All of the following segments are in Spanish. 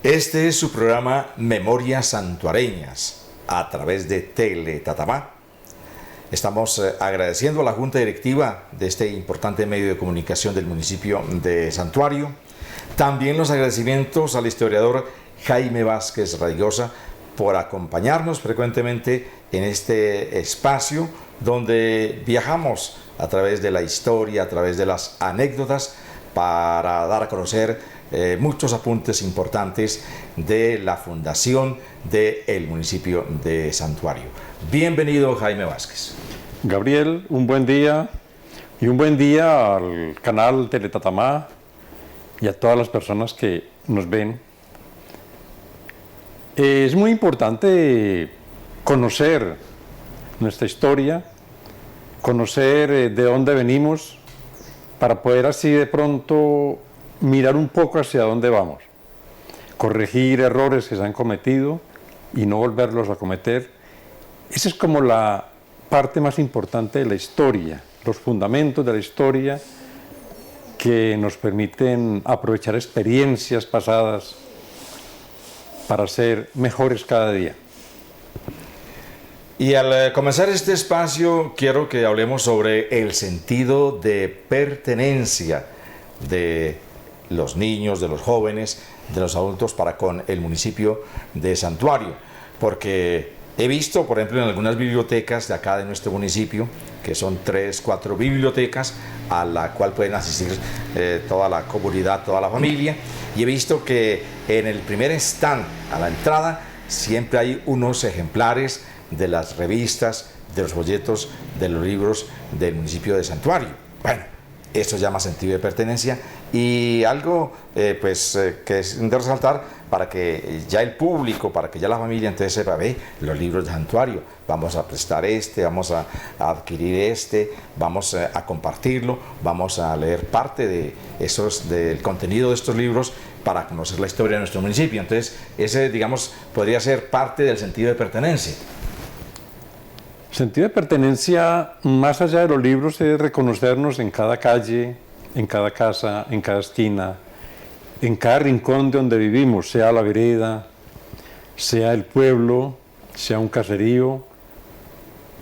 Este es su programa Memorias Santuareñas a través de Teletatamá. Estamos agradeciendo a la Junta Directiva de este importante medio de comunicación del municipio de Santuario. También los agradecimientos al historiador Jaime Vázquez Raigosa por acompañarnos frecuentemente en este espacio donde viajamos a través de la historia, a través de las anécdotas, para dar a conocer muchos apuntes importantes de la fundación del municipio de Santuario. Bienvenido, Jaime Vázquez. Gabriel, un buen día y un buen día al canal Teletatamá y a todas las personas que nos ven. Es muy importante conocer nuestra historia, conocer de dónde venimos, para poder así de pronto mirar un poco hacia dónde vamos, corregir errores que se han cometido y no volverlos a cometer. Esa es como la parte más importante de la historia, los fundamentos de la historia que nos permiten aprovechar experiencias pasadas para ser mejores cada día. Y al comenzar este espacio quiero que hablemos sobre el sentido de pertenencia de los niños, de los jóvenes, de los adultos para con el municipio de Santuario, porque he visto, por ejemplo, en algunas bibliotecas de acá de nuestro municipio, que son 3, 4 bibliotecas a la cual pueden asistir toda la comunidad, toda la familia, y he visto que en el primer stand a la entrada siempre hay unos ejemplares de las revistas, de los folletos, de los libros del municipio de Santuario. Bueno, eso llama sentido de pertenencia y algo que es de resaltar para que ya el público, para que ya la familia entonces sepa, ve, los libros de Santuario, vamos a prestar este, vamos a adquirir este, vamos a compartirlo, vamos a leer parte de del contenido de estos libros para conocer la historia de nuestro municipio. Entonces, ese, digamos, podría ser parte del sentido de pertenencia. Sentido de pertenencia, más allá de los libros, es reconocernos en cada calle, en cada casa, en cada esquina, en cada rincón de donde vivimos, sea la vereda, sea el pueblo, sea un caserío,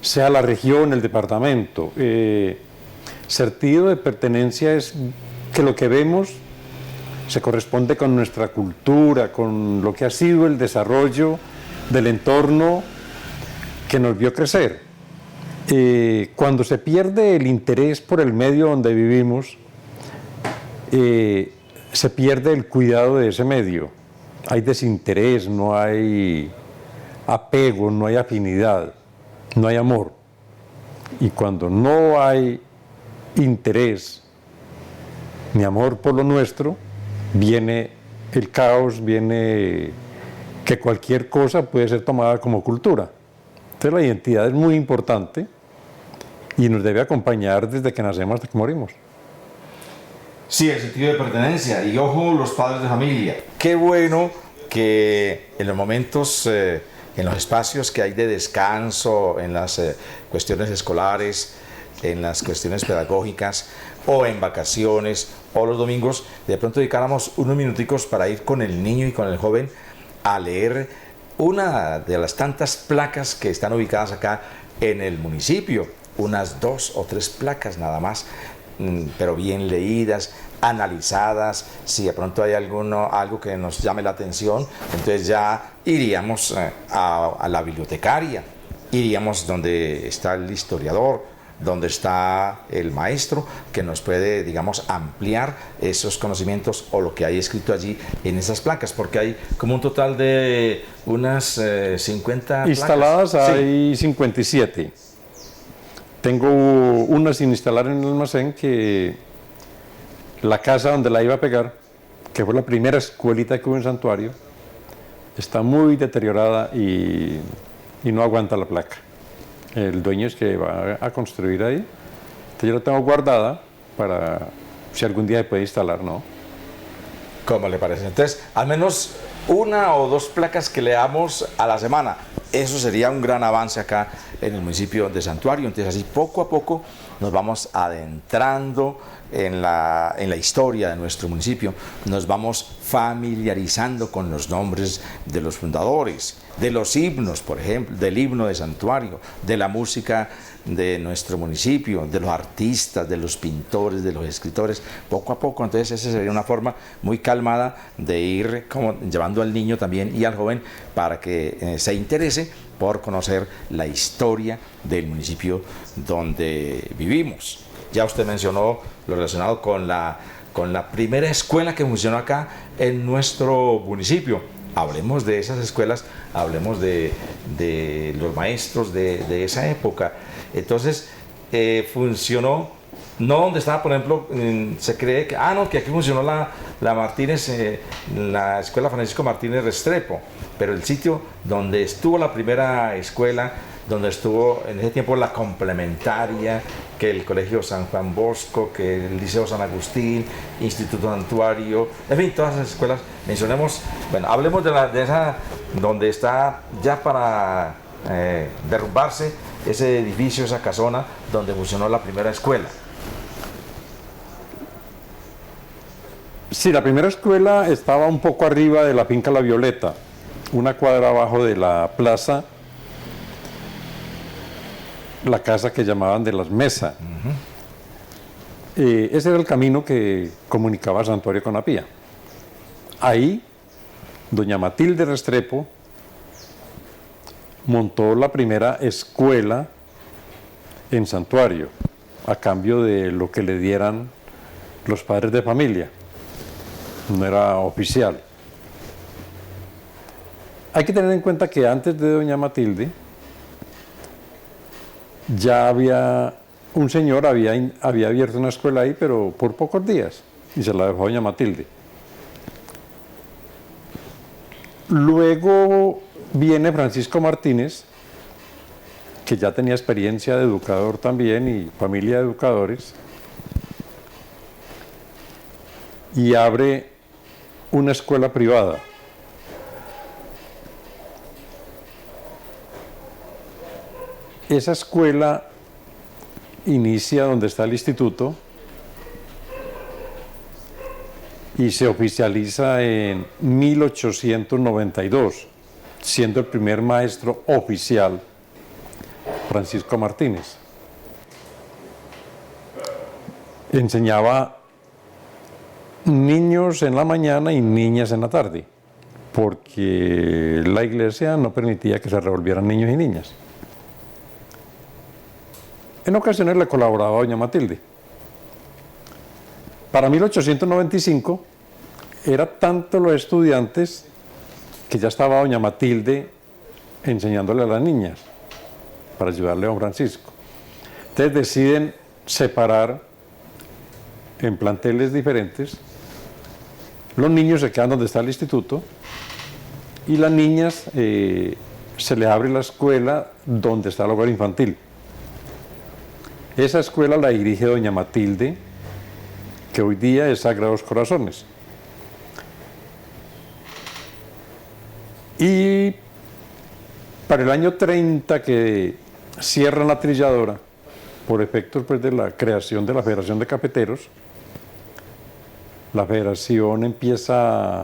sea la región, el departamento. Sentido de pertenencia es que lo que vemos se corresponde con nuestra cultura, con lo que ha sido el desarrollo del entorno que nos vio crecer. Cuando se pierde el interés por el medio donde vivimos, se pierde el cuidado de ese medio. Hay desinterés, no hay apego, no hay afinidad, no hay amor. Y cuando no hay interés ni amor por lo nuestro, viene el caos, viene que cualquier cosa puede ser tomada como cultura. Entonces la identidad es muy importante y nos debe acompañar desde que nacemos hasta que morimos. Sí, el sentido de pertenencia. Y ojo, los padres de familia. Qué bueno que en los momentos, en los espacios que hay de descanso, en las cuestiones escolares, en las cuestiones pedagógicas, o en vacaciones, o los domingos, de pronto dedicáramos unos minuticos para ir con el niño y con el joven a leer una de las tantas placas que están ubicadas acá en el municipio, unas 2 o 3 placas nada más, pero bien leídas, analizadas. Si de pronto hay algo que nos llame la atención, entonces ya iríamos a la bibliotecaria, iríamos donde está el historiador, donde está el maestro, que nos puede, digamos, ampliar esos conocimientos o lo que hay escrito allí en esas placas, porque hay como un total de unas 50 instaladas placas. Hay 57. Tengo una sin instalar en el almacén, que la casa donde la iba a pegar, que fue la primera escuelita que hubo en Santuario, está muy deteriorada y no aguanta la placa. El dueño es que va a construir ahí, entonces yo la tengo guardada para si algún día se puede instalar, ¿no? ¿Cómo le parece? Entonces, al menos una o dos placas que leamos a la semana. Eso sería un gran avance acá en el municipio de Santuario. Entonces así poco a poco nos vamos adentrando en la historia de nuestro municipio, nos vamos familiarizando con los nombres de los fundadores, de los himnos, por ejemplo, del himno de Santuario, de la música de nuestro municipio, de los artistas, de los pintores, de los escritores, poco a poco. Entonces esa sería una forma muy calmada de ir como llevando al niño también y al joven para que se interese por conocer la historia del municipio donde vivimos. Ya usted mencionó lo relacionado con la primera escuela que funcionó acá en nuestro municipio. Hablemos de esas escuelas, hablemos de los maestros de esa época. Entonces, funcionó, no donde estaba, por ejemplo, se cree que, que aquí funcionó la Martínez, la escuela Francisco Martínez Restrepo, pero el sitio donde estuvo la primera escuela, donde estuvo en ese tiempo la complementaria, que el Colegio San Juan Bosco, que el Liceo San Agustín, Instituto Santuario, en fin, todas esas escuelas, mencionemos, bueno, hablemos de esa donde está ya para derrumbarse ese edificio, esa casona donde funcionó la primera escuela. Sí, la primera escuela estaba un poco arriba de la finca La Violeta, una cuadra abajo de la plaza, la casa que llamaban de las Mesas. Ese era el camino que comunicaba Santuario con Apía. Ahí, doña Matilde Restrepo montó la primera escuela en Santuario, a cambio de lo que le dieran los padres de familia. No era oficial. Hay que tener en cuenta que antes de doña Matilde, ya había un señor, había abierto una escuela ahí, pero por pocos días, y se la dejó doña Matilde. Luego viene Francisco Martínez, que ya tenía experiencia de educador también y familia de educadores, y abre una escuela privada. Esa escuela inicia donde está el instituto y se oficializa en 1892, siendo el primer maestro oficial Francisco Martínez. Enseñaba niños en la mañana y niñas en la tarde, porque la iglesia no permitía que se revolvieran niños y niñas. En ocasiones le colaboraba a doña Matilde. Para 1895 era tanto los estudiantes que ya estaba doña Matilde enseñándole a las niñas para ayudarle a don Francisco. Entonces deciden separar en planteles diferentes. Los niños se quedan donde está el instituto y las niñas se les abre la escuela donde está el hogar infantil. Esa escuela la dirige doña Matilde, que hoy día es Sagrados Corazones. Y para el año 30, que cierran la trilladora, por efectos pues, de la creación de la Federación de Cafeteros, la federación empieza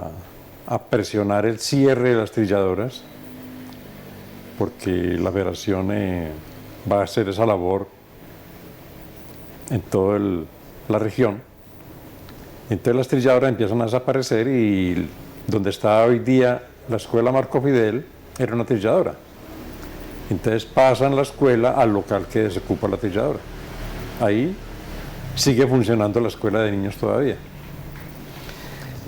a presionar el cierre de las trilladoras, porque la federación va a hacer esa labor en toda la región. Entonces las trilladoras empiezan a desaparecer y donde está hoy día la escuela Marco Fidel era una trilladora. Entonces pasan la escuela al local que desocupa la trilladora. Ahí sigue funcionando la escuela de niños todavía.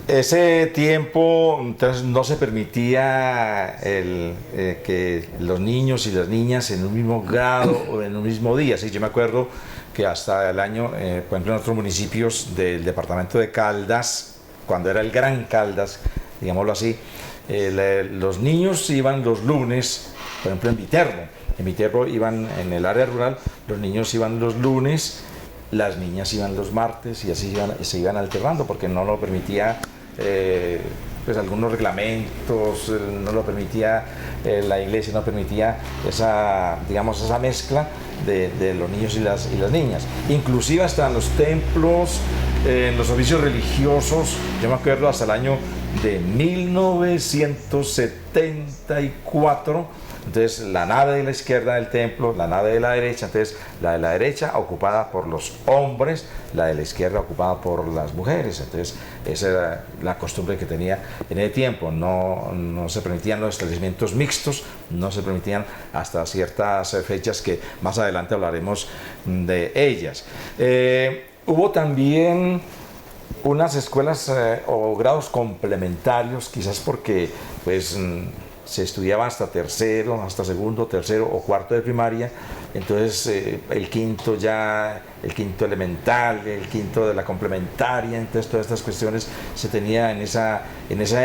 Ese tiempo entonces no se permitía que los niños y las niñas en un mismo grado o en un mismo día. Sí, yo me acuerdo que hasta el año, por ejemplo, en otros municipios del departamento de Caldas, cuando era el Gran Caldas, digámoslo así, los niños iban los lunes, por ejemplo en Viterbo iban en el área rural, los niños iban los lunes, las niñas iban los martes y así se iban alternando porque no lo permitía pues algunos reglamentos, no lo permitía, la iglesia no permitía esa, digamos, esa mezcla de los niños y las niñas. Inclusive hasta en los templos, en los oficios religiosos, yo me acuerdo hasta el año de 1974, entonces la nave de la izquierda del templo, la nave de la derecha, entonces la de la derecha ocupada por los hombres, la de la izquierda ocupada por las mujeres. Entonces esa era la costumbre que tenía en ese tiempo. No se permitían los establecimientos mixtos, no se permitían hasta ciertas fechas que más adelante hablaremos de ellas. Hubo también unas escuelas o grados complementarios, quizás porque pues se estudiaba hasta tercero, hasta segundo, tercero o cuarto de primaria, entonces el quinto elemental, el quinto de la complementaria, entonces todas estas cuestiones se tenía en esa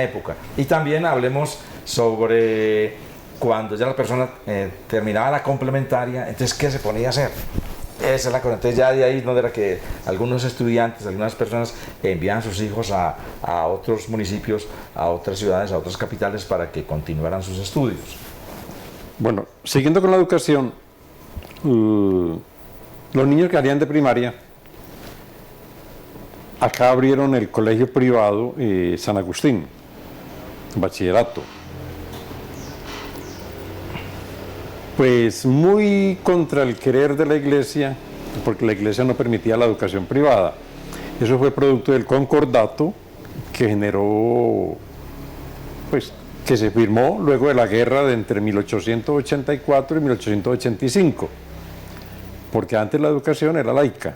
época. Y también hablemos sobre cuando ya la persona terminaba la complementaria, entonces ¿qué se ponía a hacer? Esa es la cosa. Entonces ya de ahí no era que algunos estudiantes, algunas personas enviaban a sus hijos a otros municipios, a otras ciudades, a otras capitales para que continuaran sus estudios. Bueno, siguiendo con la educación, los niños que salían de primaria, acá abrieron el colegio privado San Agustín, bachillerato. Pues muy contra el querer de la iglesia, porque la iglesia no permitía la educación privada. Eso fue producto del concordato que generó, pues, que se firmó luego de la guerra de entre 1884 y 1885, porque antes la educación era laica.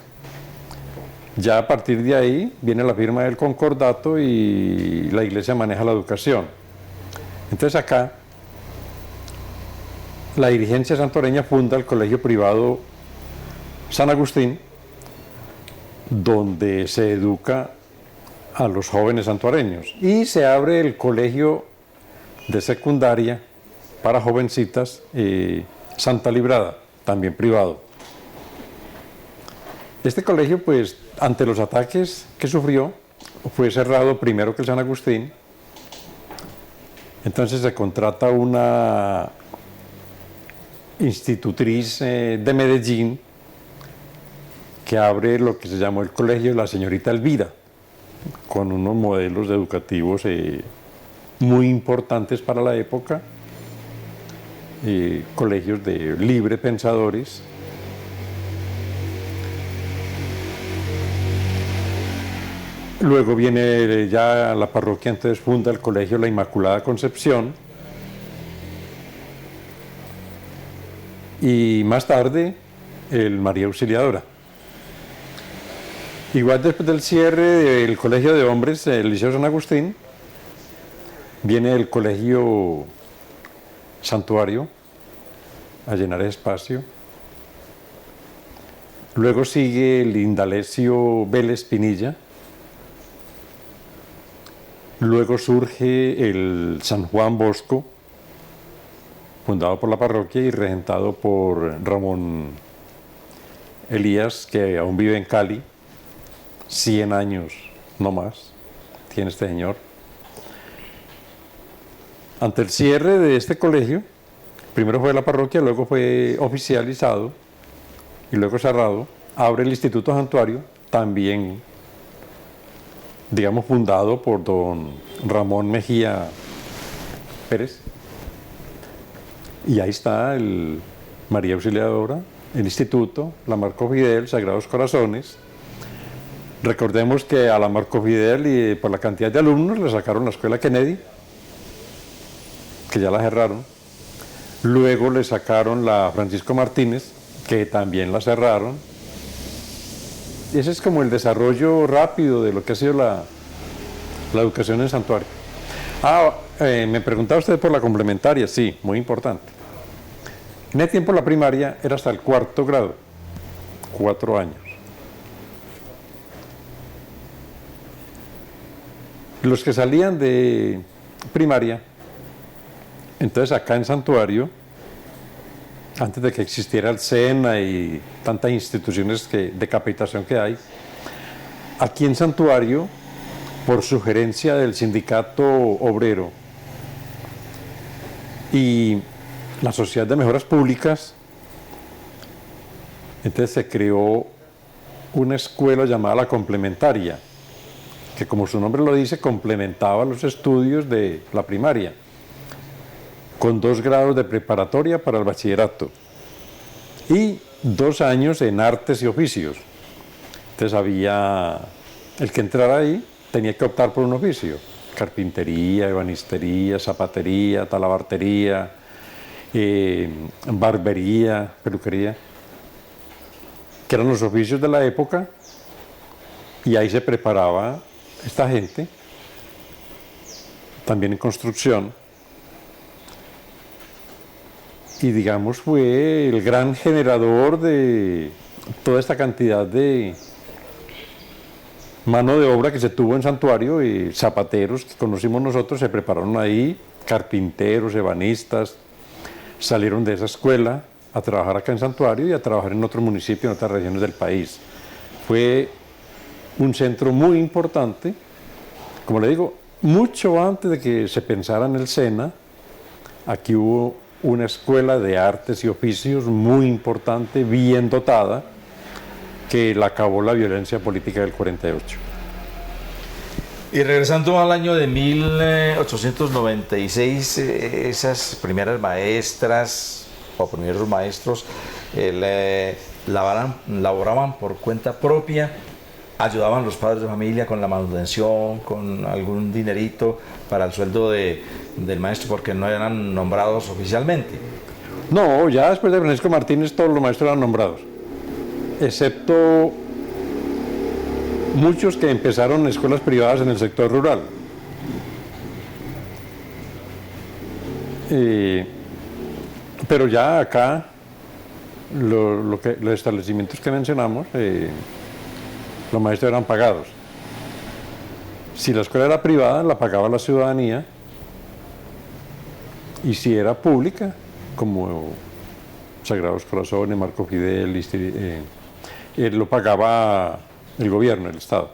Ya a partir de ahí viene la firma del concordato y la iglesia maneja la educación. Entonces acá la dirigencia santuareña funda el colegio privado San Agustín, donde se educa a los jóvenes santuareños, y se abre el colegio de secundaria para jovencitas Santa Librada, también privado. Este colegio, pues, ante los ataques que sufrió, fue cerrado primero que el San Agustín. Entonces se contrata una institutriz de Medellín que abre lo que se llamó el colegio de la señorita Elvira, con unos modelos educativos muy importantes para la época, colegios de libre pensadores. Luego viene ya la parroquia, entonces funda el colegio La Inmaculada Concepción, y más tarde el María Auxiliadora. Igual después del cierre del colegio de hombres, el Liceo San Agustín, viene el colegio Santuario a llenar espacio. Luego sigue el Indalecio Vélez Pinilla. Luego surge el San Juan Bosco, fundado por la parroquia y regentado por Ramón Elías, que aún vive en Cali, 100 años no más tiene este señor. Ante el cierre de este colegio, primero fue la parroquia, luego fue oficializado y luego cerrado, abre el Instituto Santuario, también, digamos, fundado por don Ramón Mejía Pérez. Y ahí está el María Auxiliadora, el Instituto, la Marco Fidel, Sagrados Corazones. Recordemos que a la Marco Fidel, y por la cantidad de alumnos, le sacaron la escuela Kennedy, que ya la cerraron. Luego le sacaron la Francisco Martínez, que también la cerraron. Ese es como el desarrollo rápido de lo que ha sido la educación en Santuario. Me preguntaba usted por la complementaria, sí, muy importante. En ese tiempo la primaria era hasta el cuarto grado, 4 años. Los que salían de primaria, entonces acá en Santuario, antes de que existiera el SENA y tantas instituciones de capacitación que hay, aquí en Santuario por sugerencia del sindicato obrero y la Sociedad de Mejoras Públicas. Entonces se creó una escuela llamada La Complementaria, que como su nombre lo dice, complementaba los estudios de la primaria, con 2 grados de preparatoria para el bachillerato y 2 años en artes y oficios. Entonces había, el que entrara ahí tenía que optar por un oficio: carpintería, ebanistería, zapatería, talabartería, barbería, peluquería, que eran los oficios de la época, y ahí se preparaba esta gente, también en construcción, y digamos fue el gran generador de toda esta cantidad de mano de obra que se tuvo en Santuario, y zapateros que conocimos nosotros se prepararon ahí, carpinteros, ebanistas, salieron de esa escuela a trabajar acá en Santuario y a trabajar en otros municipios, en otras regiones del país. Fue un centro muy importante, como le digo, mucho antes de que se pensara en el SENA. Aquí hubo una escuela de artes y oficios muy importante, bien dotada, que la acabó la violencia política del 48. Y regresando al año de 1896, esas primeras maestras o primeros maestros laboraban por cuenta propia, ayudaban a los padres de familia con la manutención, con algún dinerito para el sueldo del maestro, porque no eran nombrados oficialmente. No, ya después de Francisco Martínez todos los maestros eran nombrados, excepto muchos que empezaron en escuelas privadas en el sector rural. Pero ya acá, los establecimientos que mencionamos, los maestros eran pagados. Si la escuela era privada, la pagaba la ciudadanía, y si era pública, como Sagrados Corazones, Marco Fidel, lo pagaba el gobierno, el Estado.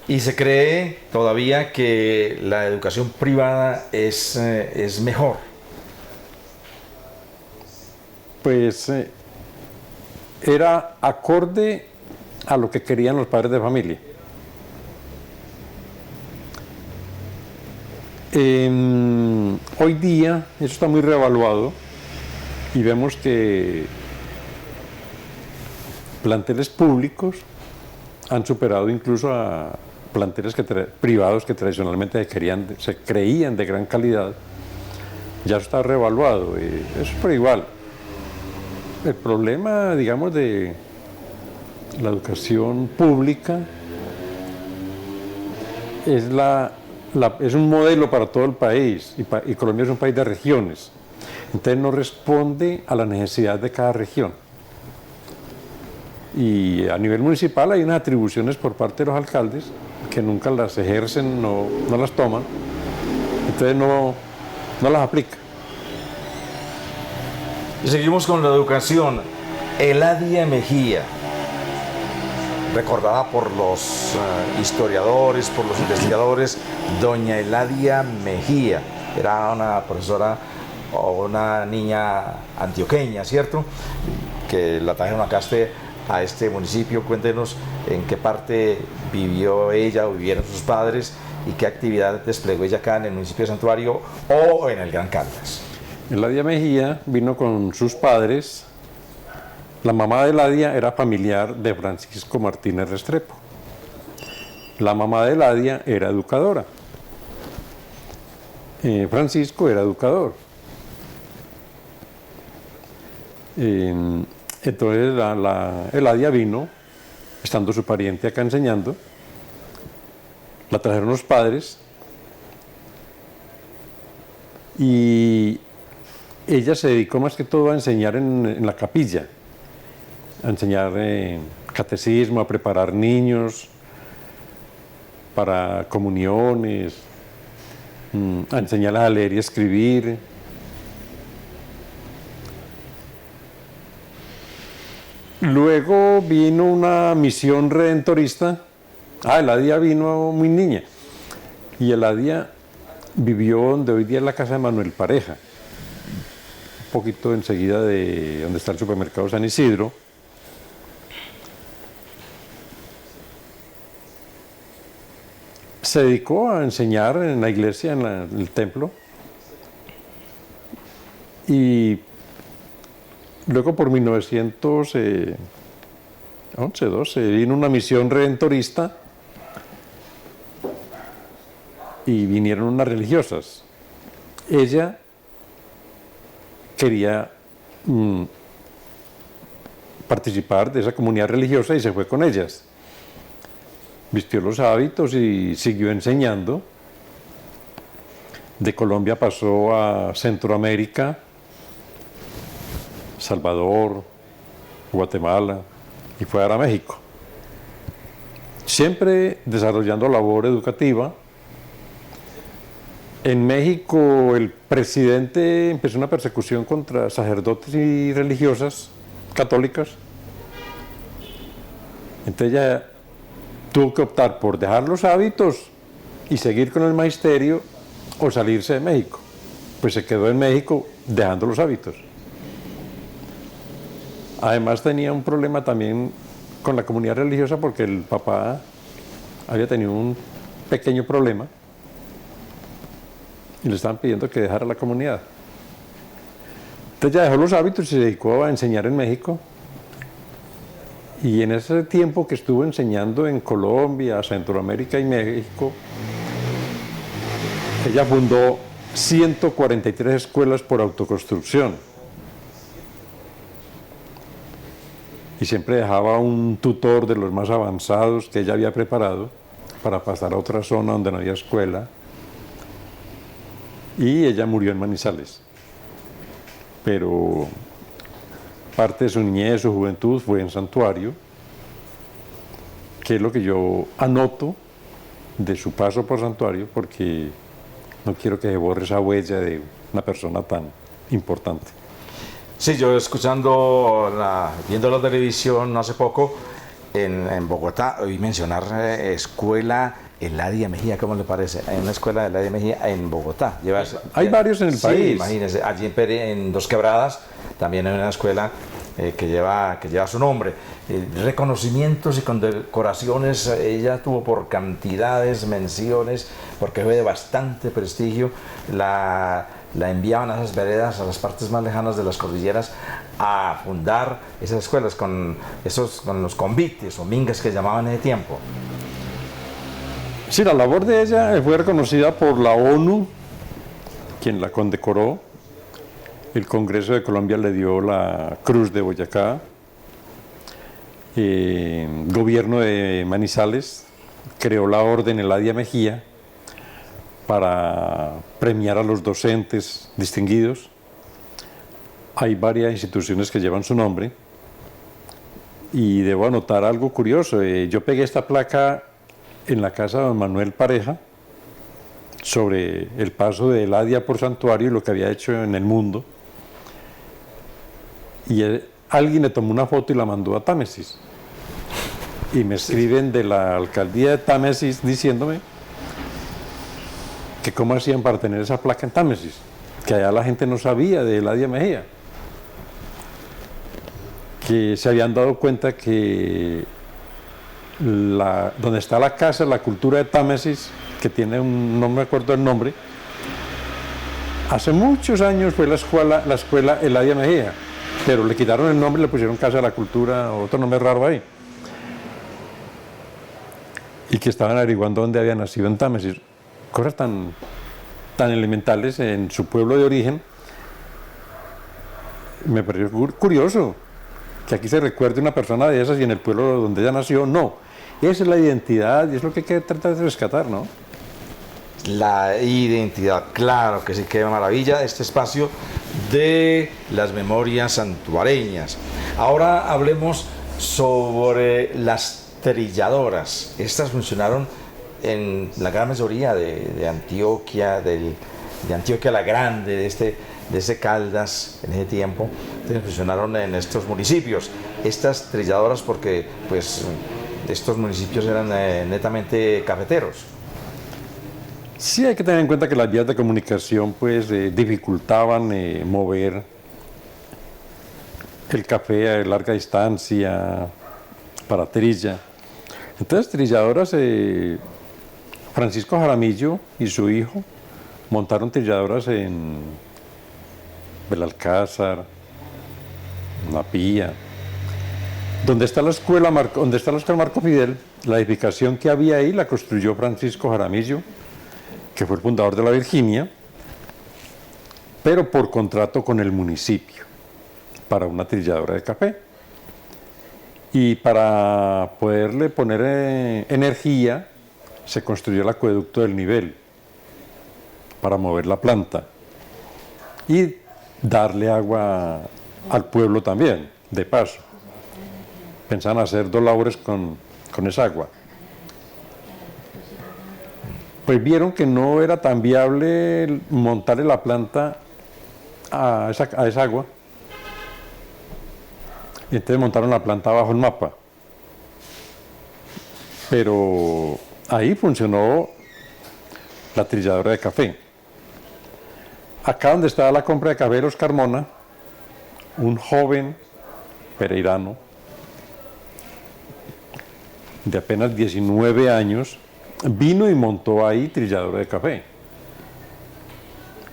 Y se cree todavía que la educación privada es mejor. Pues era acorde a lo que querían los padres de familia. Hoy día eso está muy reevaluado y vemos que planteles públicos han superado incluso a planteles privados que tradicionalmente se creían de gran calidad. Ya eso está reevaluado, y eso es por igual. El problema, digamos, de la educación pública es un modelo para todo el país, y Colombia es un país de regiones, entonces no responde a la necesidad de cada región. Y a nivel municipal hay unas atribuciones por parte de los alcaldes que nunca las ejercen, no las toman, entonces no las aplica. Y seguimos con la educación. Eladia Mejía, recordada por los historiadores, por los investigadores, doña Eladia Mejía, era una profesora o una niña antioqueña, ¿cierto?, que la trajeron acá a este municipio. Cuéntenos en qué parte vivió ella o vivieron sus padres y qué actividad desplegó ella acá en el municipio de Santuario o en el Gran Caldas. Eladia Mejía vino con sus padres. La mamá de Eladia era familiar de Francisco Martínez Restrepo. La mamá de Eladia era educadora. Francisco era educador. Entonces Eladia vino, estando su pariente acá enseñando, la trajeron los padres y ella se dedicó más que todo a enseñar en la capilla, a enseñar catecismo, a preparar niños para comuniones, a enseñarles a leer y escribir. Luego vino una misión redentorista Eladia vino muy niña. Y Eladia vivió donde hoy día es la casa de Manuel Pareja, un poquito enseguida de donde está el supermercado San Isidro. Se dedicó a enseñar en la iglesia, en el templo. Y luego por 1911, 12, vino una misión redentorista y vinieron unas religiosas. Ella quería participar de esa comunidad religiosa y se fue con ellas. Vistió los hábitos y siguió enseñando. De Colombia pasó a Centroamérica, Salvador, Guatemala y fue a México. Siempre desarrollando labor educativa. En México el presidente empezó una persecución contra sacerdotes y religiosas católicas. Entonces ella tuvo que optar por dejar los hábitos y seguir con el magisterio o salirse de México. Pues se quedó en México dejando los hábitos. Además tenía un problema también con la comunidad religiosa porque el papá había tenido un pequeño problema y le estaban pidiendo que dejara la comunidad. Entonces ya dejó los hábitos y se dedicó a enseñar en México. Y en ese tiempo que estuvo enseñando en Colombia, Centroamérica y México, ella fundó 143 escuelas por autoconstrucción. Y siempre dejaba un tutor de los más avanzados que ella había preparado para pasar a otra zona donde no había escuela. Y ella murió en Manizales. Pero parte de su niñez, su juventud fue en Santuario, que es lo que yo anoto de su paso por Santuario, porque no quiero que se borre esa huella de una persona tan importante. Sí, yo viendo la televisión hace poco en Bogotá, oí mencionar escuela Eladia Mejía, ¿cómo le parece? Hay una escuela de Eladia Mejía en Bogotá. Hay varios en el país. Imagínense, allí en Dos Quebradas también hay una escuela que lleva su nombre. Reconocimientos y condecoraciones, ella tuvo por cantidades, menciones, porque fue de bastante prestigio. La enviaban a esas veredas, a las partes más lejanas de las cordilleras, a fundar esas escuelas con los convites o mingas que llamaban en ese tiempo. Sí, la labor de ella fue reconocida por la ONU, quien la condecoró. El Congreso de Colombia le dio la Cruz de Boyacá. El gobierno de Manizales creó la Orden Eladia Mejía para premiar a los docentes distinguidos. Hay varias instituciones que llevan su nombre. Y debo anotar algo curioso. Yo pegué esta placa en la casa de don Manuel Pareja sobre el paso de Eladia por Santuario y lo que había hecho en el mundo. Y alguien le tomó una foto y la mandó a Támesis. Y me escriben de la alcaldía de Támesis diciéndome que cómo hacían para tener esa placa en Támesis, que allá la gente no sabía de Eladia Mejía, que se habían dado cuenta que donde está la Casa de la Cultura de Támesis, que tiene no me acuerdo el nombre, hace muchos años fue la escuela Eladia Mejía, pero le quitaron el nombre y le pusieron Casa de la Cultura, otro nombre raro ahí. Y que estaban averiguando dónde había nacido en Támesis. Cosas tan elementales en su pueblo de origen. Me pareció curioso que aquí se recuerde una persona de esas y en el pueblo donde ella nació, no. Esa es la identidad y es lo que hay que tratar de rescatar, ¿no? La identidad, claro que sí, qué maravilla este espacio de las memorias santuareñas. Ahora hablemos sobre las trilladoras. Estas funcionaron en la gran mayoría de Antioquia, de Antioquia la Grande, de ese Caldas en ese tiempo. Entonces funcionaron en estos municipios. Estas trilladoras porque pues estos municipios eran netamente cafeteros. Sí hay que tener en cuenta que las vías de comunicación pues dificultaban mover el café a larga distancia para trilla. Entonces trilladoras, Francisco Jaramillo y su hijo montaron trilladoras en Belalcázar, Napía. Donde está la escuela Marco Fidel, la edificación que había ahí la construyó Francisco Jaramillo, que fue el fundador de la Virginia, pero por contrato con el municipio, para una trilladora de café. Y para poderle poner energía, se construyó el acueducto del nivel, para mover la planta y darle agua al pueblo también, de paso. Pensaban hacer 2 labores con esa agua. Pues vieron que no era tan viable montarle la planta a esa agua. Y entonces montaron la planta bajo el mapa. Pero ahí funcionó la trilladora de café. Acá donde estaba la compra de café de los Carmona, un joven pereirano de apenas 19 años vino y montó ahí trilladora de café,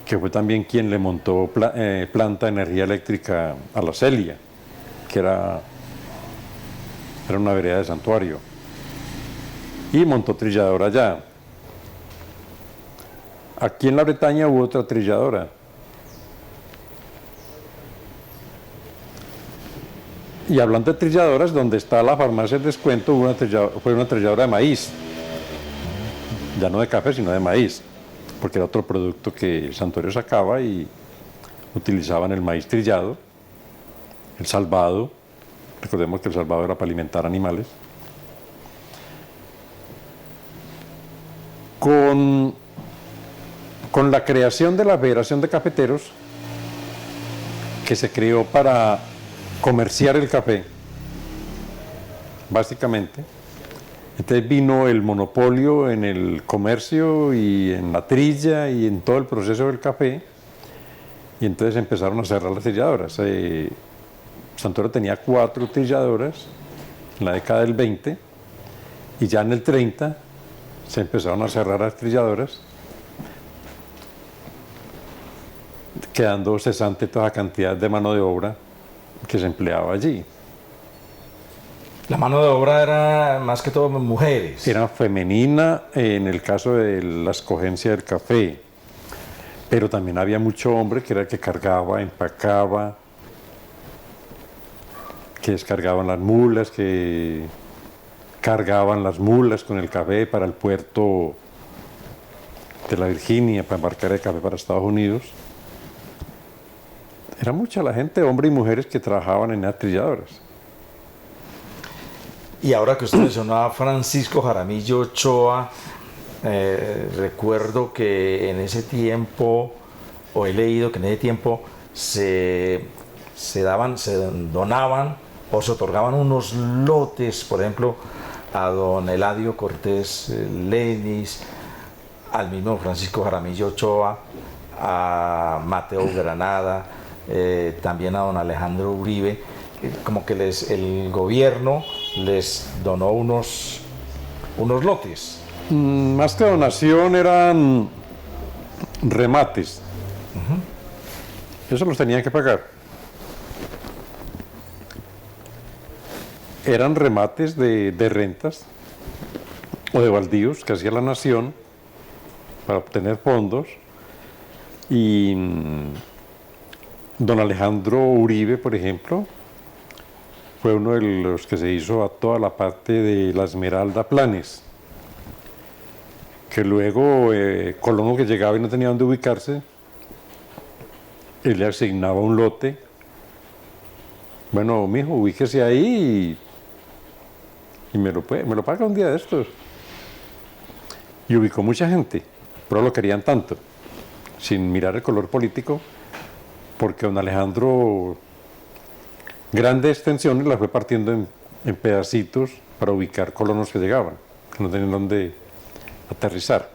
que fue también quien le montó planta de energía eléctrica a la Celia, que era una vereda de Santuario, y montó trilladora allá. Aquí en la Bretaña hubo otra trilladora. Y hablando de trilladoras, donde está la farmacia de descuento, fue una trilladora de maíz. Ya no de café, sino de maíz, porque era otro producto que Santuario sacaba y utilizaban el maíz trillado, el salvado. Recordemos que el salvado era para alimentar animales. Con la creación de la Federación de Cafeteros, que se creó para comerciar el café, básicamente. Entonces vino el monopolio en el comercio y en la trilla y en todo el proceso del café, y entonces empezaron a cerrar las trilladoras. Santuario tenía 4 trilladoras en la década del 20, y ya en el 30 se empezaron a cerrar las trilladoras, quedando cesante toda la cantidad de mano de obra que se empleaba allí. La mano de obra era más que todo mujeres. Era femenina en el caso de la escogencia del café, pero también había mucho hombre que era el que cargaba, empacaba, que descargaban las mulas, que cargaban las mulas con el café para el puerto de la Virginia, para embarcar el café para Estados Unidos. Era mucha la gente, hombres y mujeres, que trabajaban en las trilladoras. Y ahora que usted mencionó a Francisco Jaramillo Ochoa, recuerdo que en ese tiempo, o he leído que en ese tiempo se donaban o se otorgaban unos lotes, por ejemplo, a don Eladio Cortés Lenis, al mismo Francisco Jaramillo Ochoa, a Mateo Granada, también a don Alejandro Uribe, como que el gobierno les donó unos lotes. Más que donación, eran remates. Eso los tenían que pagar. Eran remates de rentas o de baldíos que hacía la nación para obtener fondos. Y don Alejandro Uribe, por ejemplo, fue uno de los que se hizo a toda la parte de la Esmeralda Planes, que luego Colono, que llegaba y no tenía dónde ubicarse, él le asignaba un lote. Bueno, mijo, ubíquese ahí y me lo paga un día de estos. Y ubicó mucha gente, pero lo querían tanto, sin mirar el color político, porque don Alejandro grandes extensiones las fue partiendo en pedacitos para ubicar colonos que llegaban, que no tenían dónde aterrizar.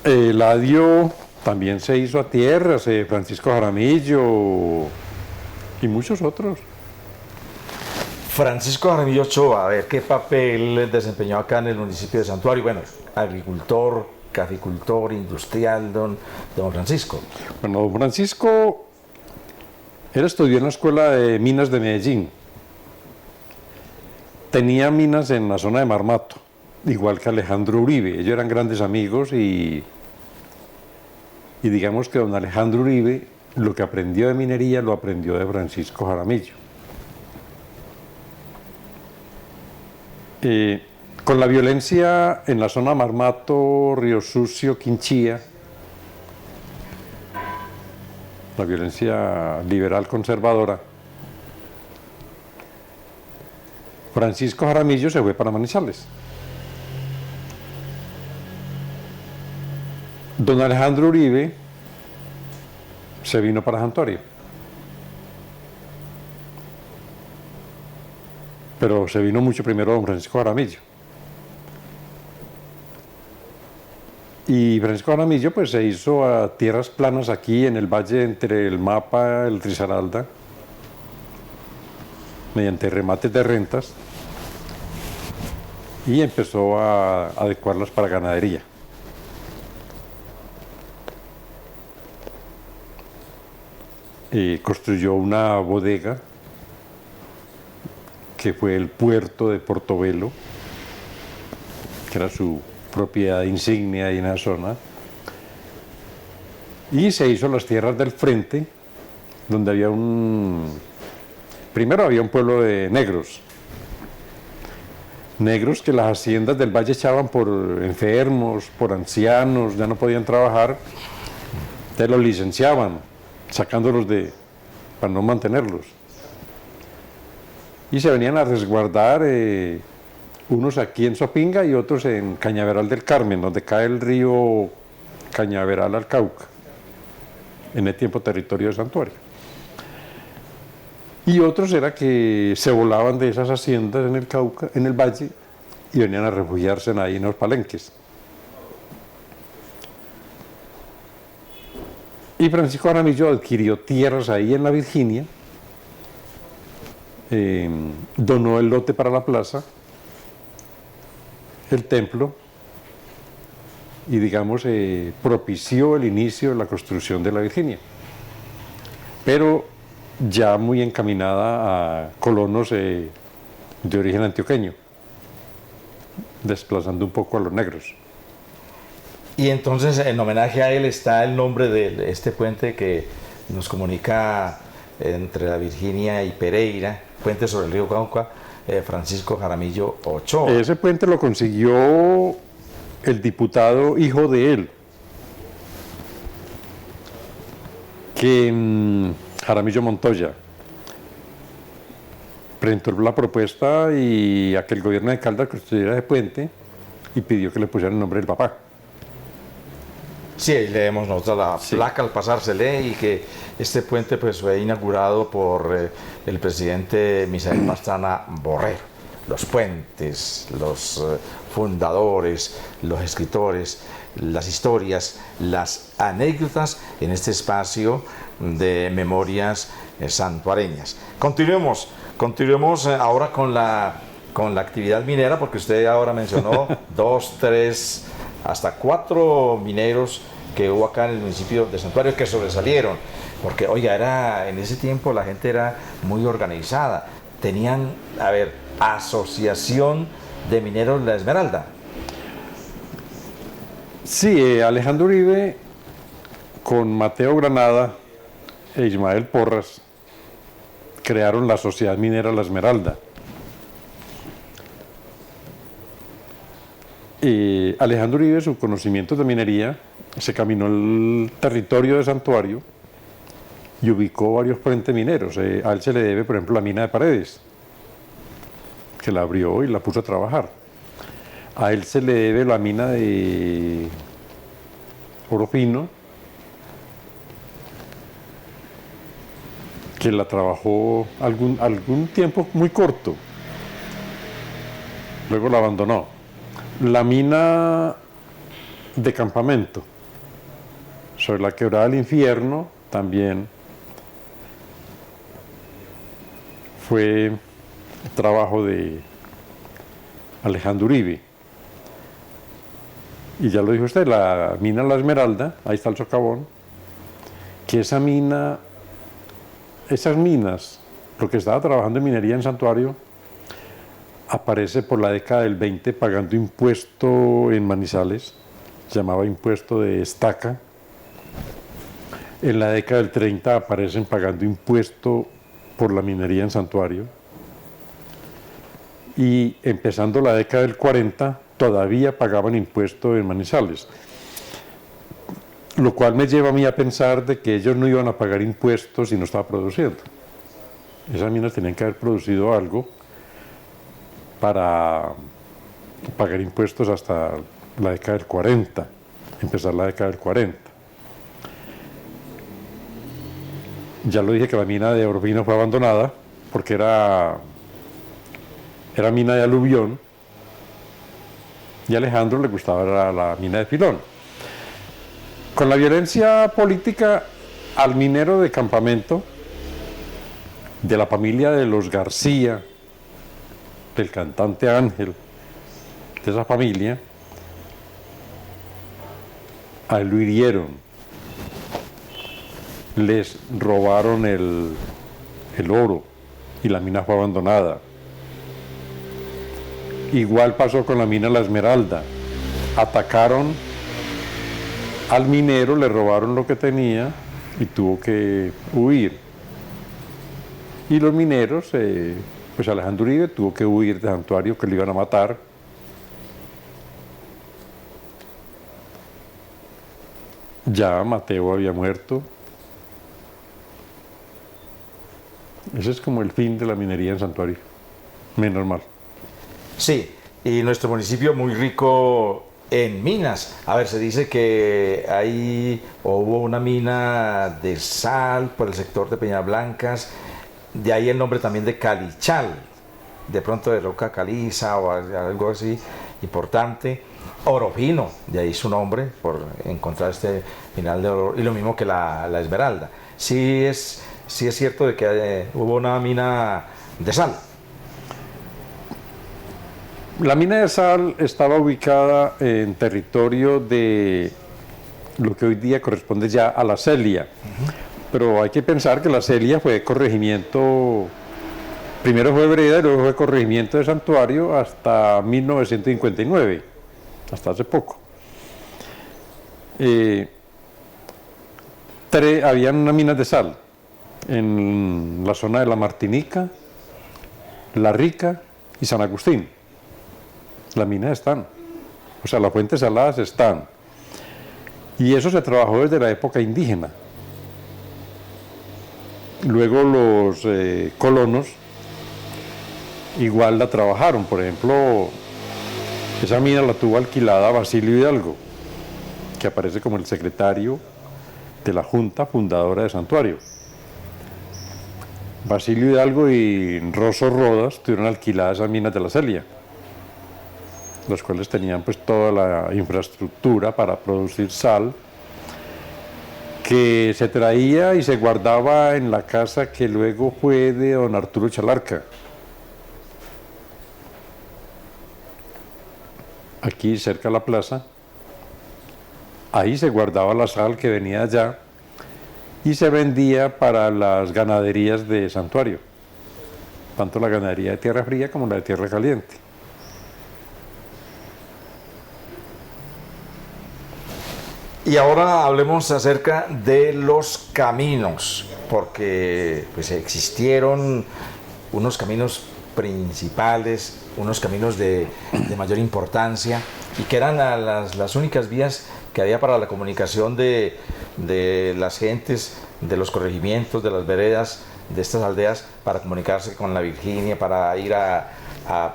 Eladio también se hizo a tierras, Francisco Jaramillo y muchos otros. Francisco Jaramillo Ochoa, a ver, ¿qué papel desempeñó acá en el municipio de Santuario? Bueno, agricultor, caficultor, industrial, don Francisco. Bueno, don Francisco, él estudió en la Escuela de Minas de Medellín. Tenía minas en la zona de Marmato, igual que Alejandro Uribe. Ellos eran grandes amigos y digamos que don Alejandro Uribe lo que aprendió de minería lo aprendió de Francisco Jaramillo. Con la violencia en la zona Marmato, Río Sucio, Quinchía, la violencia liberal conservadora, Francisco Jaramillo se fue para Manizales. Don Alejandro Uribe se vino para Santuario. Pero se vino mucho primero don Francisco Jaramillo. Y Francisco Jaramillo pues se hizo a tierras planas aquí en el valle entre el Mapa y el Risaralda, mediante remates de rentas, y empezó a adecuarlas para ganadería. Construyó una bodega que fue el puerto de Portobelo, que era su propiedad insignia ahí en la zona, y se hizo las tierras del frente, donde había primero había un pueblo de negros que las haciendas del valle echaban por enfermos, por ancianos, ya no podían trabajar, entonces los licenciaban, sacándolos para no mantenerlos. Y se venían a resguardar unos aquí en Sopinga y otros en Cañaveral del Carmen, donde cae el río Cañaveral al Cauca, en el tiempo territorio de Santuario. Y otros era que se volaban de esas haciendas en el Cauca, en el valle, y venían a refugiarse ahí en los palenques. Y Francisco Jaramillo adquirió tierras ahí en la Virginia, donó el lote para la plaza, el templo, y digamos propició el inicio de la construcción de la Virginia, pero ya muy encaminada a colonos de origen antioqueño, desplazando un poco a los negros. Y entonces en homenaje a él está el nombre de este puente que nos comunica entre la Virginia y Pereira, puente sobre el río Cauca, Francisco Jaramillo Ochoa. Ese puente lo consiguió el diputado hijo de él, que Jaramillo Montoya presentó la propuesta y a que el gobierno de Caldas construyera ese puente y pidió que le pusieran el nombre del papá. Sí, ahí leemos nosotros la placa al pasar, se lee, y que este puente pues fue inaugurado por el presidente Misael Pastrana Borrero. Los puentes, los fundadores, los escritores, las historias, las anécdotas en este espacio de memorias santuareñas. Continuemos ahora con la actividad minera, porque usted ahora mencionó 2, 3, hasta 4 mineros que hubo acá en el municipio de Santuario que sobresalieron, porque oiga, en ese tiempo la gente era muy organizada, tenían, asociación de mineros La Esmeralda. Sí, Alejandro Uribe con Mateo Granada e Ismael Porras crearon la Sociedad Minera La Esmeralda. Alejandro Uribe, su conocimiento de minería, se caminó el territorio de Santuario y ubicó varios puentes mineros. A él se le debe, por ejemplo, la mina de Paredes, que la abrió y la puso a trabajar. A él se le debe la mina de Oro Fino, que la trabajó algún tiempo muy corto, luego la abandonó. La mina de Campamento, sobre la Quebrada del Infierno, también fue trabajo de Alejandro Uribe. Y ya lo dijo usted, la mina La Esmeralda, ahí está el socavón, que esa mina, esas minas, lo que estaba trabajando en minería en Santuario, aparece por la década del 20 pagando impuesto en Manizales, se llamaba impuesto de estaca. En la década del 30 aparecen pagando impuesto por la minería en Santuario. Y empezando la década del 40 todavía pagaban impuesto en Manizales. Lo cual me lleva a mí a pensar de que ellos no iban a pagar impuestos si no estaba produciendo. Esas minas tenían que haber producido algo para pagar impuestos hasta la década del 40, empezar la década del 40. Ya lo dije que la mina de Orbino fue abandonada porque era mina de aluvión y a Alejandro le gustaba la mina de Filón. Con la violencia política al minero de Campamento, de la familia de los García, del cantante Ángel, de esa familia, a él lo hirieron, les robaron el oro y la mina fue abandonada. Igual pasó con la mina La Esmeralda, atacaron al minero, le robaron lo que tenía y tuvo que huir. Y los mineros, pues Alejandro Uribe tuvo que huir de Santuario, que le iban a matar. Ya Mateo había muerto. Ese es como el fin de la minería en Santuario, menos mal. Sí, y nuestro municipio muy rico en minas. A ver, se dice que ahí hubo una mina de sal por el sector de Peñablancas, de ahí el nombre también de Calichal, de pronto de roca caliza o algo así importante. Oro fino, de ahí su nombre, por encontrar este mineral de oro, y lo mismo que la Esmeralda. Sí es cierto de que hubo una mina de sal. La mina de sal estaba ubicada en territorio de lo que hoy día corresponde ya a la Celia. Pero hay que pensar que la Celia fue corregimiento, primero fue vereda y luego fue corregimiento de Santuario hasta 1959, hasta hace poco. Habían unas minas de sal en la zona de La Martinica, La Rica y San Agustín. Las minas están, o sea, las fuentes saladas están. Y eso se trabajó desde la época indígena. Luego los colonos igual la trabajaron. Por ejemplo, esa mina la tuvo alquilada Basilio Hidalgo, que aparece como el secretario de la Junta Fundadora de Santuario. Basilio Hidalgo y Rosso Rodas tuvieron alquiladas esas minas de la Celia, los cuales tenían pues toda la infraestructura para producir sal, que se traía y se guardaba en la casa que luego fue de don Arturo Chalarca. Aquí cerca de la plaza, ahí se guardaba la sal que venía allá y se vendía para las ganaderías de Santuario, tanto la ganadería de Tierra Fría como la de Tierra Caliente. Y ahora hablemos acerca de los caminos, porque pues existieron unos caminos principales, unos caminos de mayor importancia y que eran las únicas vías que había para la comunicación de las gentes, de los corregimientos, de las veredas, de estas aldeas, para comunicarse con la Virginia, para ir a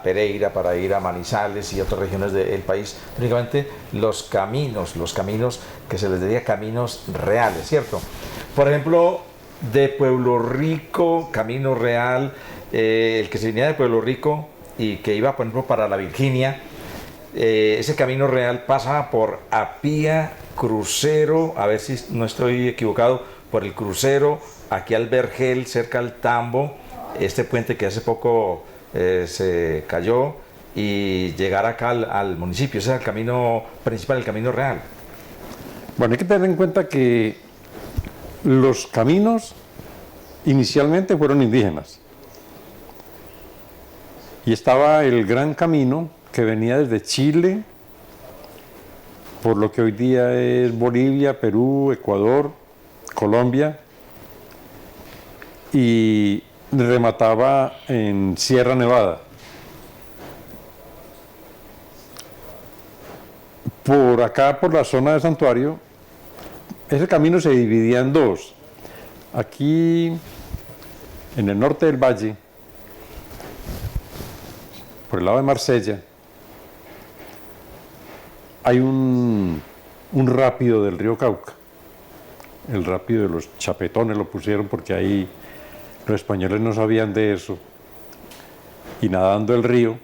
Pereira, para ir a Manizales y otras regiones del país. Únicamente los caminos que se les decía caminos reales, ¿cierto? Por ejemplo, de Pueblo Rico, camino real, el que se venía de Pueblo Rico y que iba, por ejemplo, para la Virginia, ese camino real pasa por Apía, Crucero, a ver si no estoy equivocado, por el Crucero, aquí al Vergel, cerca al Tambo, este puente que hace poco se cayó, y llegar acá al municipio. Ese es el camino principal, el camino real. Bueno, hay que tener en cuenta que los caminos inicialmente fueron indígenas. Y estaba el Gran Camino que venía desde Chile, por lo que hoy día es Bolivia, Perú, Ecuador, Colombia, y remataba en Sierra Nevada. Por acá, por la zona de Santuario, ese camino se dividía en dos. Aquí, en el norte del valle, por el lado de Marsella, hay un rápido del río Cauca. El rápido de los Chapetones lo pusieron porque ahí los españoles no sabían de eso. Y nadando el río,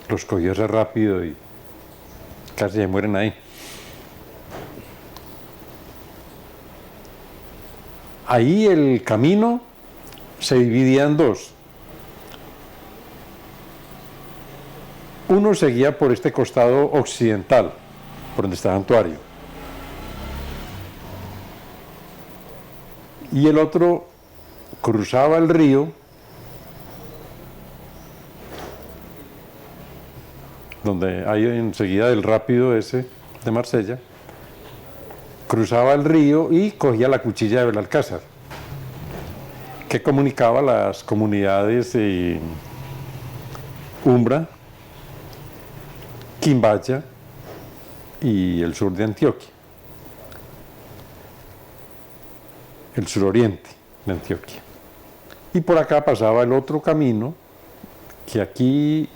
los cogió ese rápido y casi se mueren ahí. Ahí el camino se dividía en dos. Uno seguía por este costado occidental, por donde está Santuario. Y el otro cruzaba el río, donde hay enseguida el rápido ese de Marsella, cruzaba el río y cogía la cuchilla de Belalcázar, que comunicaba las comunidades Umbra, Quimbaya y el sur de Antioquia, el suroriente de Antioquia. Y por acá pasaba el otro camino, que aquí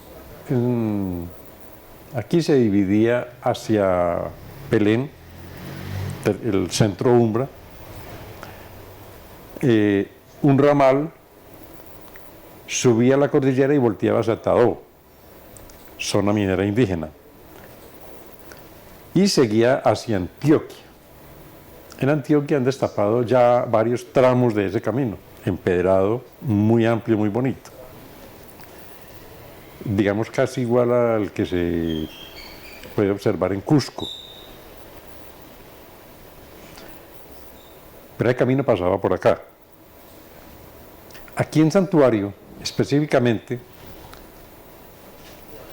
se dividía hacia Belén, el centro Umbra, un ramal subía la cordillera y volteaba hacia Tadó, zona minera indígena, y seguía hacia Antioquia. En Antioquia han destapado ya varios tramos de ese camino, empedrado, muy amplio, muy bonito. Digamos casi igual al que se puede observar en Cusco. Pero el camino pasaba por acá. Aquí en Santuario, específicamente,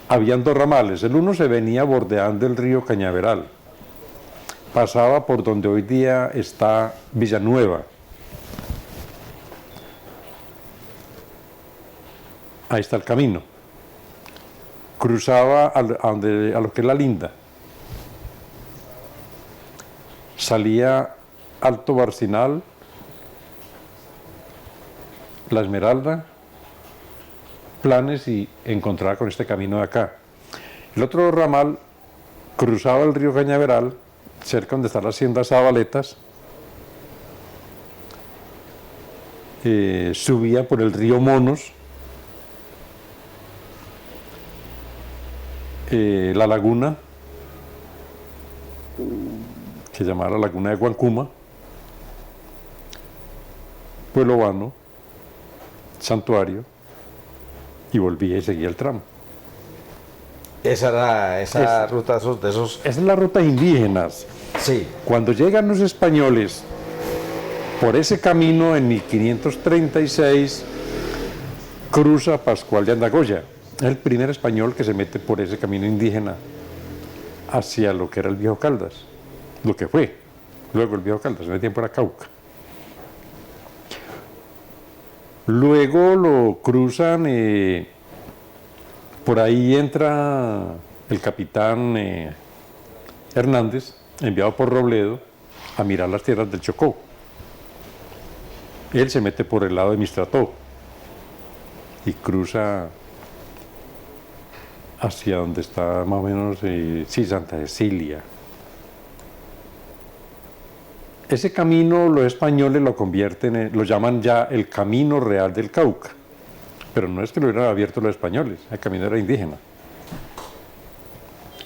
habían dos ramales. El uno se venía bordeando el río Cañaveral. Pasaba por donde hoy día está Villanueva. Ahí está el camino. Cruzaba a lo que es la Linda. Salía Alto Barcinal, La Esmeralda, Planes y encontraba con este camino de acá. El otro ramal cruzaba el río Cañaveral, cerca donde está la hacienda Zabaletas, subía por el río Monos, la laguna, que se llamaba la laguna de Guancuma, Pueblo Vano, Santuario, y volvía y seguía el tramo. Esa era esa ruta de esos... Esa es la ruta indígenas. Sí. Cuando llegan los españoles por ese camino en 1536, cruza Pascual de Andagoya. Es el primer español que se mete por ese camino indígena hacia lo que era el Viejo Caldas, lo que fue luego el Viejo Caldas, en el tiempo era Cauca. Luego lo cruzan, por ahí entra el capitán Hernández, enviado por Robledo, a mirar las tierras del Chocó. Él se mete por el lado de Mistrató y cruza hacia donde está más o menos, Santa Cecilia. Ese camino los españoles lo convierten, lo llaman ya el Camino Real del Cauca, pero no es que lo hubieran abierto los españoles, el camino era indígena.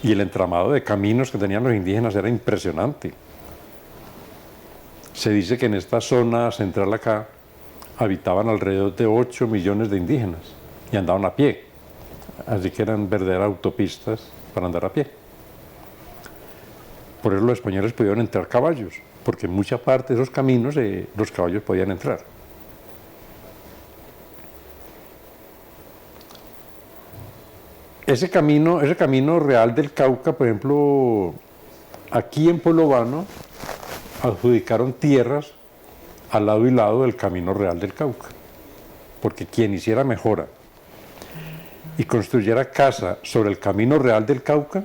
Y el entramado de caminos que tenían los indígenas era impresionante. Se dice que en esta zona central acá habitaban alrededor de 8 millones de indígenas y andaban a pie. Así que eran verdaderas autopistas para andar a pie. Por eso los españoles pudieron entrar caballos, porque en mucha parte de esos caminos los caballos podían entrar. Ese camino real del Cauca, por ejemplo, aquí en Pueblo Vano, adjudicaron tierras al lado y lado del camino real del Cauca, porque quien hiciera mejora y construyera casa sobre el camino real del Cauca,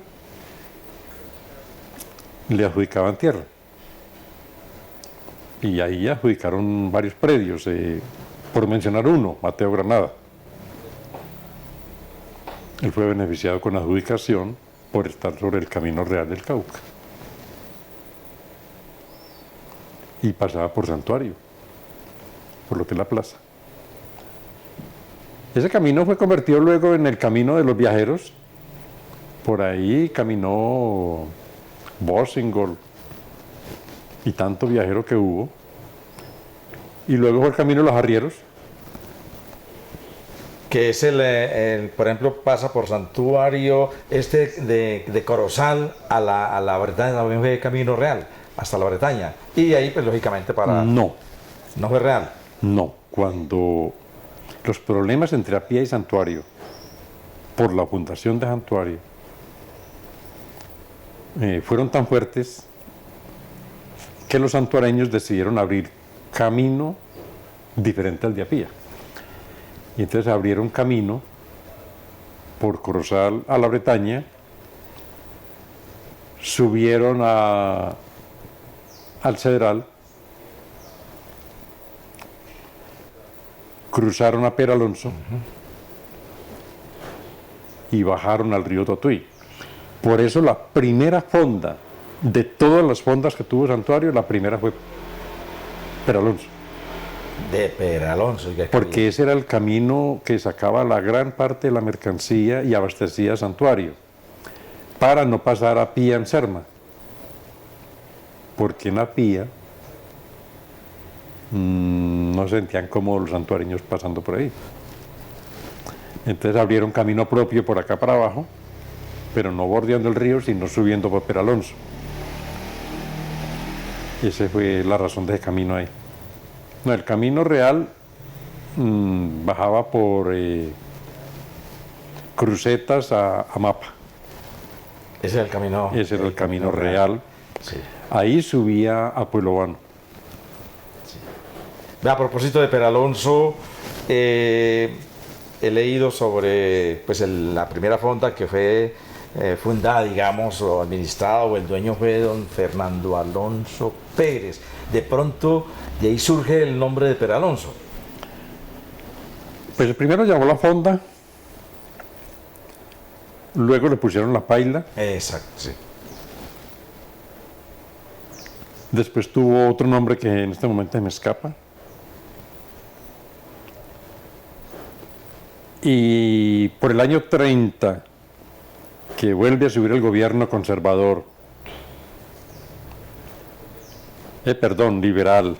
le adjudicaban tierra. Y ahí adjudicaron varios predios, por mencionar uno, Mateo Granada. Él fue beneficiado con adjudicación por estar sobre el camino real del Cauca. Y pasaba por Santuario, por lo que es la plaza. Ese camino fue convertido luego en el camino de los viajeros. Por ahí caminó Bossingol y tanto viajero que hubo. Y luego fue el camino de los arrieros. Que es por ejemplo, pasa por Santuario, de Corozal a la Bretaña, también fue Camino Real, hasta la Bretaña. Y ahí, pues, lógicamente, No. ¿No fue real? No. Cuando los problemas entre Apía y Santuario, por la fundación de Santuario, fueron tan fuertes que los santuareños decidieron abrir camino diferente al de Apía. Y entonces abrieron camino por Corozal a la Bretaña, subieron al Cedral, cruzaron a Peralonso y bajaron al río Totuí. Por eso la primera fonda de todas las fondas que tuvo Santuario, la primera fue Peralonso. De Peralonso. Porque ese era el camino que sacaba la gran parte de la mercancía y abastecía a Santuario, para no pasar a Apía en Serma. Porque en Apía no sentían cómodos los santuareños pasando por ahí. Entonces abrieron camino propio por acá para abajo, pero no bordeando el río, sino subiendo por Peralonso. Y esa fue la razón de ese camino ahí. No, el camino real bajaba por Crucetas a Mapa. Ese era el camino. Ese era el camino real. Sí. Ahí subía a Pueblo Vano. Sí. A propósito de Peralonso, he leído sobre, pues, la primera fonda que fue fundada, digamos, o administrada, o el dueño fue don Fernando Alonso Pérez. De pronto, de ahí surge el nombre de Peralonso. Pues primero llamó la fonda, luego le pusieron la paila. Exacto, sí. Después tuvo otro nombre que en este momento me escapa. Y por el año 30, que vuelve a subir el gobierno conservador, liberal,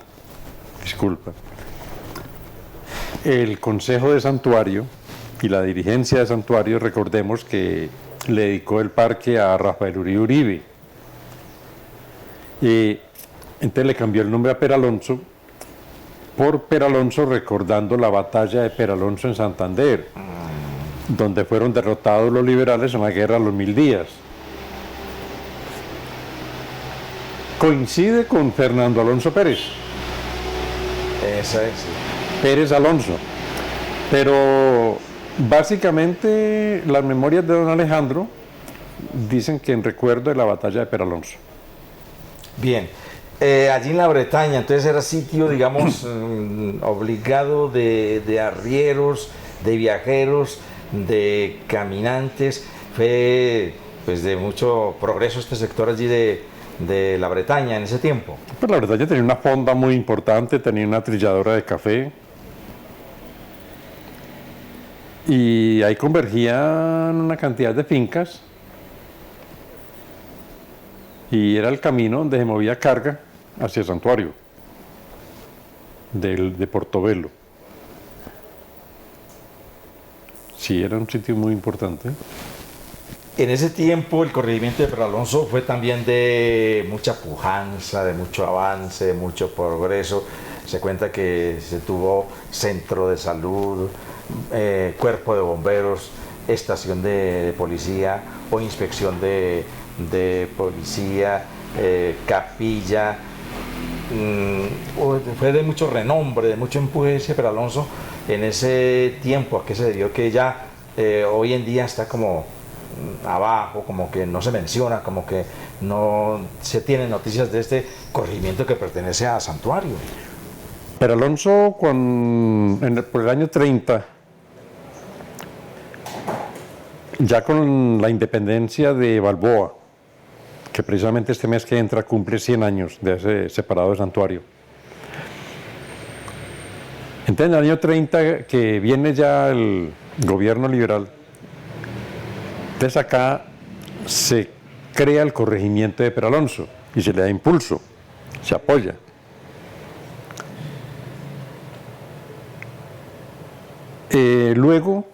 disculpa, el Consejo de Santuario y la dirigencia de Santuario, recordemos que le dedicó el parque a Rafael Uribe Uribe. Y entonces le cambió el nombre a Peralonso por Peralonso, recordando la batalla de Peralonso en Santander, donde fueron derrotados los liberales en la guerra de los 1000 días. Coincide con Fernando Alonso Pérez. Esa es, sí. Pérez Alonso. Pero básicamente las memorias de don Alejandro dicen que en recuerdo de la batalla de Peralonso. Bien. Allí en la Bretaña, entonces era sitio, digamos, obligado de arrieros, de viajeros, de caminantes. Fue, pues, de mucho progreso este sector allí de la Bretaña en ese tiempo. Pues la Bretaña tenía una fonda muy importante, tenía una trilladora de café, Y ahí convergían una cantidad de fincas y era el camino donde se movía carga hacia el santuario de Portobelo. Sí, era un sitio muy importante. En ese tiempo el corregimiento de Peralonso fue también de mucha pujanza, de mucho avance, de mucho progreso. Se cuenta que se tuvo centro de salud, cuerpo de bomberos, estación de policía o inspección de policía, capilla. Fue de mucho renombre, de mucho empuje ese Peralonso en ese tiempo. ¿A qué se debió que ya hoy en día está como abajo, como que no se menciona, como que no se tienen noticias de este corregimiento que pertenece a Santuario? Peralonso, por el año 30, ya con la independencia de Balboa, que precisamente este mes que entra cumple 100 años de ese separado de Santuario. Entonces, en el año 30, que viene ya el gobierno liberal, entonces acá se crea el corregimiento de Peralonso y se le da impulso, se apoya. Luego,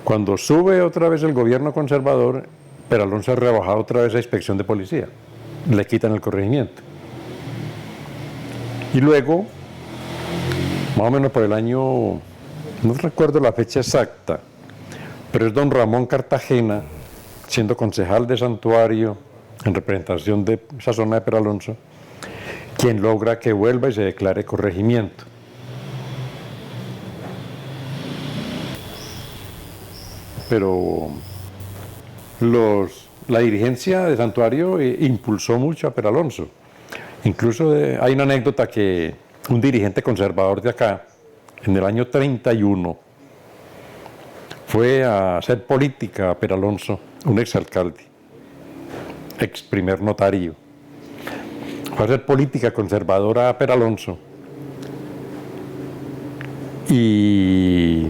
cuando sube otra vez el gobierno conservador, Peralonso ha rebajado otra vez la inspección de policía, le quitan el corregimiento. Y luego, más o menos por el año, no recuerdo la fecha exacta, pero es don Ramón Cartagena, siendo concejal de Santuario, en representación de esa zona de Peralonso, quien logra que vuelva y se declare corregimiento. Pero la dirigencia de Santuario impulsó mucho a Peralonso. Incluso hay una anécdota que un dirigente conservador de acá, en el año 31, fue a hacer política a Peralonso, un exalcalde, ex primer notario. Fue a hacer política conservadora a Peralonso y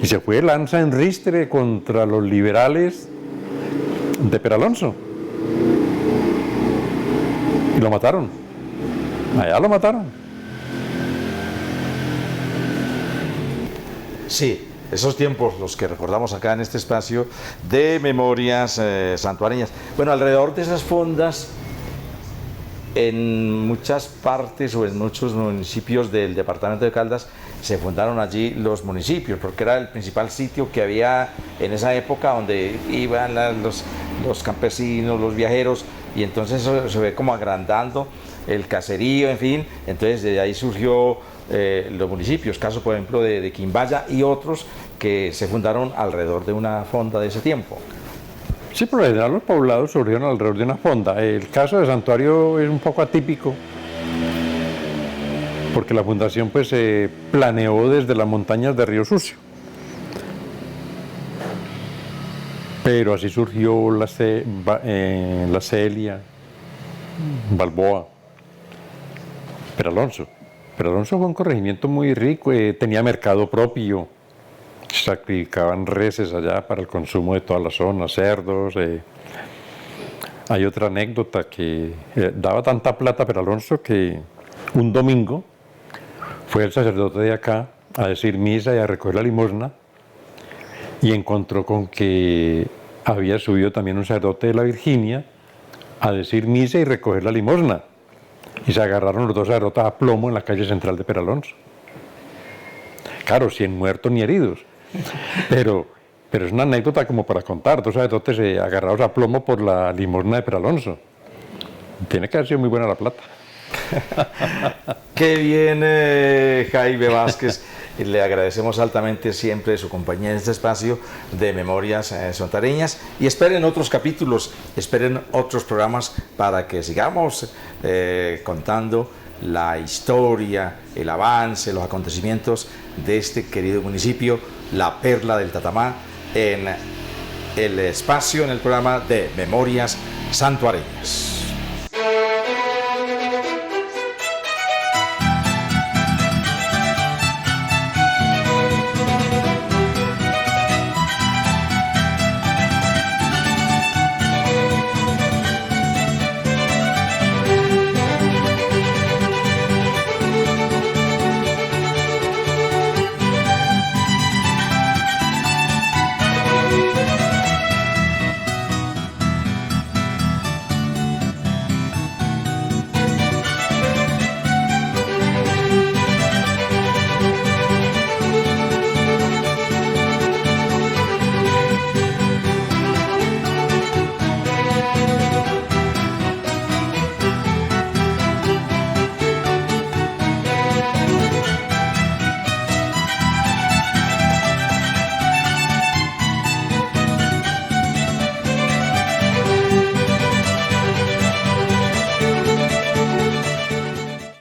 se fue lanza en ristre contra los liberales de Peralonso. Y lo mataron. Allá lo mataron. Sí, esos tiempos los que recordamos acá en este espacio de memorias santuareñas. Bueno, alrededor de esas fondas, en muchas partes o en muchos municipios del departamento de Caldas se fundaron allí los municipios, porque era el principal sitio que había en esa época donde iban los campesinos, los viajeros, y entonces eso se ve como agrandando el caserío, en fin. Entonces de ahí surgió los municipios, caso por ejemplo de Quimbaya y otros que se fundaron alrededor de una fonda de ese tiempo. Sí, por lo general los poblados surgieron alrededor de una fonda. El caso de Santuario es un poco atípico, porque la fundación pues se planeó desde las montañas de Río Sucio. Pero así surgió la Celia, Balboa, Peralonso. Peralonso fue un corregimiento muy rico, tenía mercado propio. Sacrificaban reses allá para el consumo de toda la zona, cerdos. Hay otra anécdota que daba tanta plata a Peralonso que un domingo fue el sacerdote de acá a decir misa y a recoger la limosna y encontró con que había subido también un sacerdote de la Virginia a decir misa y recoger la limosna. Y se agarraron los dos sacerdotes a plomo en la calle central de Peralonso. Claro, sin muertos ni heridos. Pero es una anécdota como para contar, dos sacerdotes agarrados a plomo por la limosna de Peralonso. Tiene que haber sido muy buena la plata. Qué bien, Jaime Vázquez. Le agradecemos altamente siempre su compañía en este espacio de Memorias Santareñas y esperen otros capítulos, esperen otros programas para que sigamos contando la historia, el avance, los acontecimientos de este querido municipio, la perla del Tatamá, en el espacio, en el programa de Memorias Santuareñas.